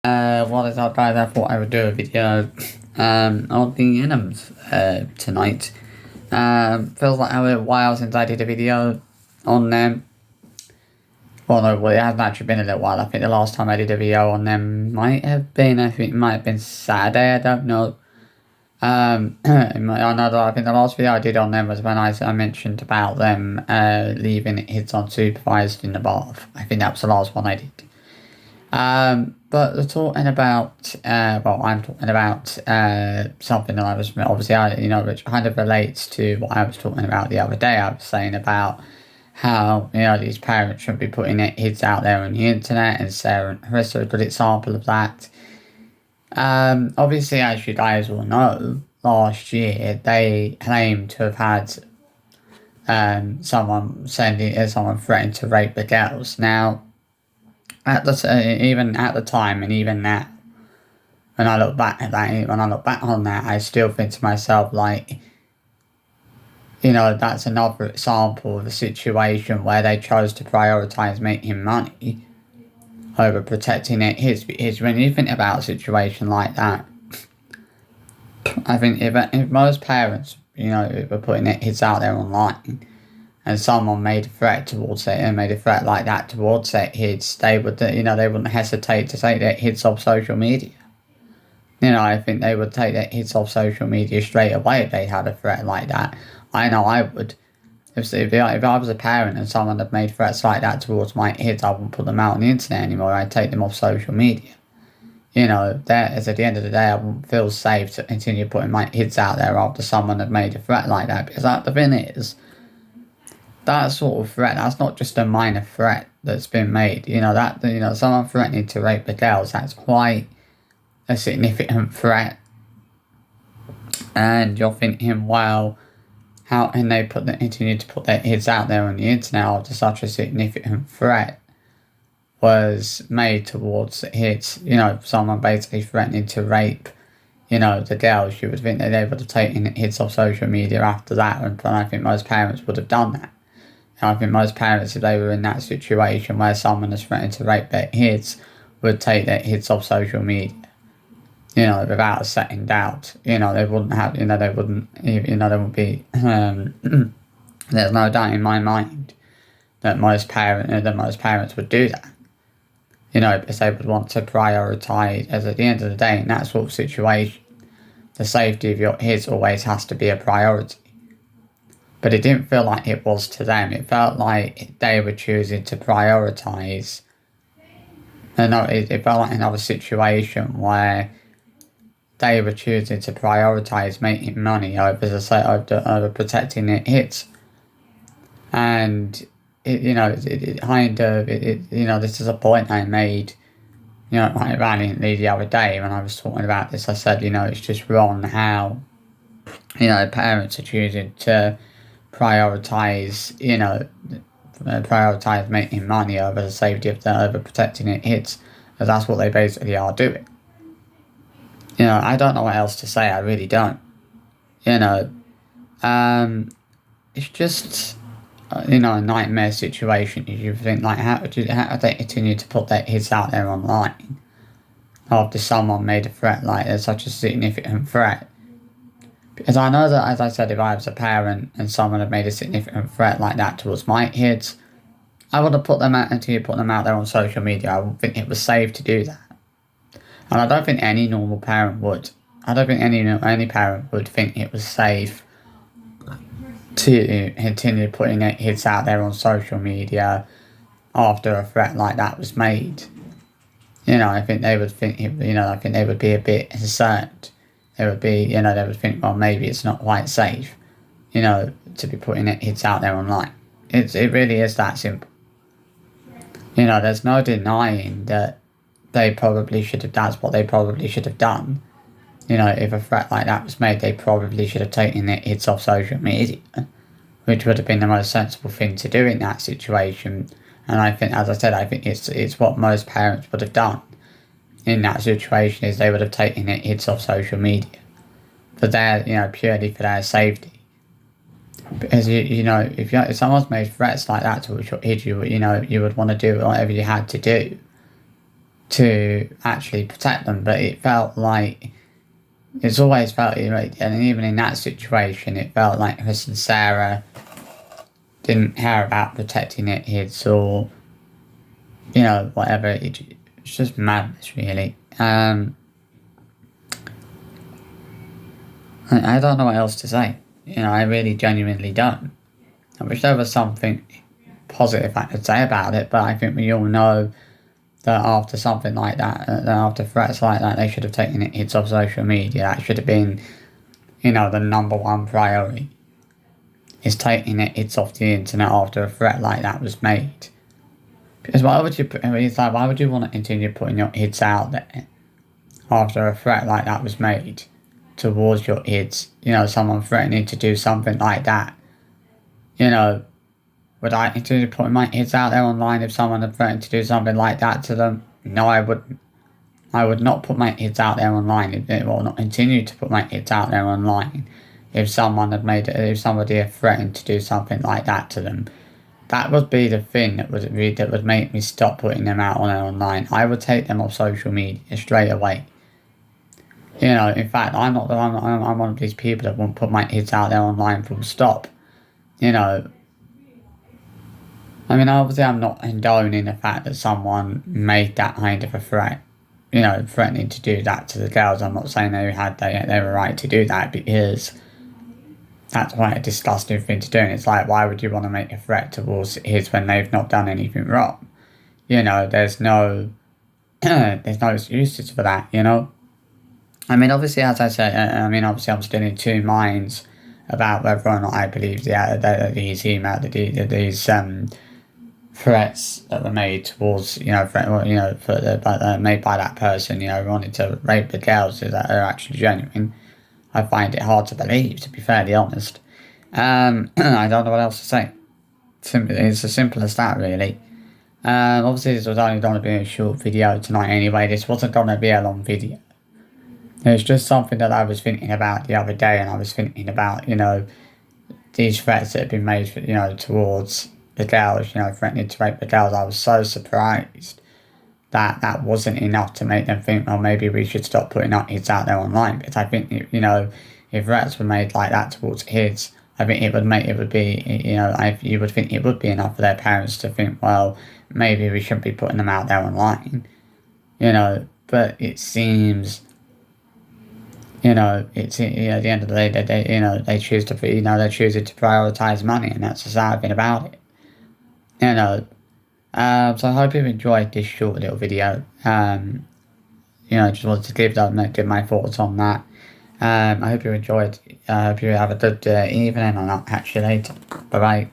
What is up, guys? I thought I would do a video on the inghams tonight. Feels like a while since I did a video on them. Well, it hasn't actually been a little while. I think the last time I did a video on them might have been, I think it might have been Saturday, I don't know. I know that I think the last video I did on them was when I mentioned about them leaving kids unsupervised in the bath. I think that was the last one I did. But we're talking about, I'm talking about something that I was, obviously, which kind of relates to what I was talking about the other day. I was saying about how, these parents shouldn't be putting their kids out there on the internet, and Sarah and Harissa are a good example of that. Obviously, as you guys will know, last year they claimed to have had someone threatened to rape the girls. Now, even at the time and even now, when I look back on that, I still think to myself, like, that's another example of a situation where they chose to prioritise making money over protecting their kids. Because when you think about a situation like that, I think if most parents, were putting their kids out there online, and someone made a threat towards it and made a threat like that towards their kids, they wouldn't hesitate to take their kids off social media. I think they would take their kids off social media straight away if they had a threat like that. I know I would. If I was a parent and someone had made threats like that towards my kids, I wouldn't put them out on the internet anymore. I'd take them off social media. At the end of the day, I wouldn't feel safe to continue putting my kids out there after someone had made a threat like that. Because the thing is, that sort of threat, that's not just a minor threat that's been made. Someone threatening to rape the girls, that's quite a significant threat. And you're thinking, well, how can they continue to put their kids out there on the internet after such a significant threat was made towards the kids? Someone basically threatening to rape, the girls. You would think that they would have taken the kids off social media after that, and I think most parents would have done that. I think most parents, if they were in that situation where someone is threatening to rape their kids, would take their kids off social media, without a second doubt. They wouldn't have, they wouldn't be, there's no doubt in my mind that most parents would do that, because they would want to prioritise, as at the end of the day, in that sort of situation, the safety of your kids always has to be a priority. But it didn't feel like it was to them. It felt like they were choosing to prioritise. It felt like another situation where they were choosing to prioritise making money over protecting their kids. And this is a point I made, quite valiantly the other day when I was talking about this. I said, it's just wrong how, parents are choosing to prioritise making money over the safety of over protecting their kids, because that's what they basically are doing. I don't know what else to say. I really don't. It's just a nightmare situation. You think, like, how do they continue to put their kids out there online after someone made a threat like that, such a significant threat? Because I know that, as I said, if I was a parent and someone had made a significant threat like that towards my kids, I would have put them out there on social media. I wouldn't think it was safe to do that. And I don't think any normal parent would. I don't think any parent would think it was safe to continue putting their kids out there on social media after a threat like that was made. I think they would think, I think they would be a bit concerned. They would think, well, maybe it's not quite safe, to be putting their kids out there online. It really is that simple. There's no denying that that's what they probably should have done. If a threat like that was made, they probably should have taken their kids off social media, which would have been the most sensible thing to do in that situation. And I think, as I said, it's what most parents would have done in that situation, is they would have taken their kids off social media for their, purely for their safety. Because if someone's made threats like that towards your kid, you would want to do whatever you had to do to actually protect them, but it felt like it's always felt, and even in that situation, it felt like Chris and Sarah didn't care about protecting their kids or, whatever. It's just madness, really. I don't know what else to say. I really genuinely don't. I wish there was something positive I could say about it, but I think we all know that after something like that, after threats like that, they should have taken it hits off social media. That should have been, the number one priority. Is taking it hits off the internet after a threat like that was made. Because why would you want to continue putting your kids out there after a threat like that was made towards your kids? Someone threatening to do something like that. Would I continue putting my kids out there online if someone had threatened to do something like that to them? No, I wouldn't. I would not put my kids out there online, or not continue to put my kids out there online if somebody had threatened to do something like that to them. That would be the thing that would make me stop putting them out online. I would take them off social media straight away. In fact, I'm one of these people that won't put my kids out there online full stop. Obviously I'm not condoning the fact that someone made that kind of a threat, threatening to do that to the girls. I'm not saying they were right to do that, because that's quite a disgusting thing to do. And it's like, why would you want to make a threat towards kids when they've not done anything wrong? There's no excuses for that, Obviously, as I said, obviously I'm still in two minds about whether or not I believe these threats that were made towards, made by that person, who wanted to rape the girls, that are actually genuine. I find it hard to believe, to be fairly honest. I don't know what else to say. It's as simple as that, really. Obviously, this was only going to be a short video tonight anyway. This wasn't going to be a long video. It's just something that I was thinking about the other day, and I was thinking about, these threats that have been made, towards the girls, threatening to rape the girls. I was so surprised that wasn't enough to make them think, well, maybe we should stop putting our kids out there online. Because I think, if threats were made like that towards kids, I think you would think it would be enough for their parents to think, well, maybe we shouldn't be putting them out there online. But it seems, at the end of the day, they choose to, they're choosing to prioritise money, and that's the sad thing about it. So I hope you've enjoyed this short little video. Just wanted to give my thoughts on that. I hope you enjoyed. I hope you have a good evening, and I'll catch you later. Bye bye.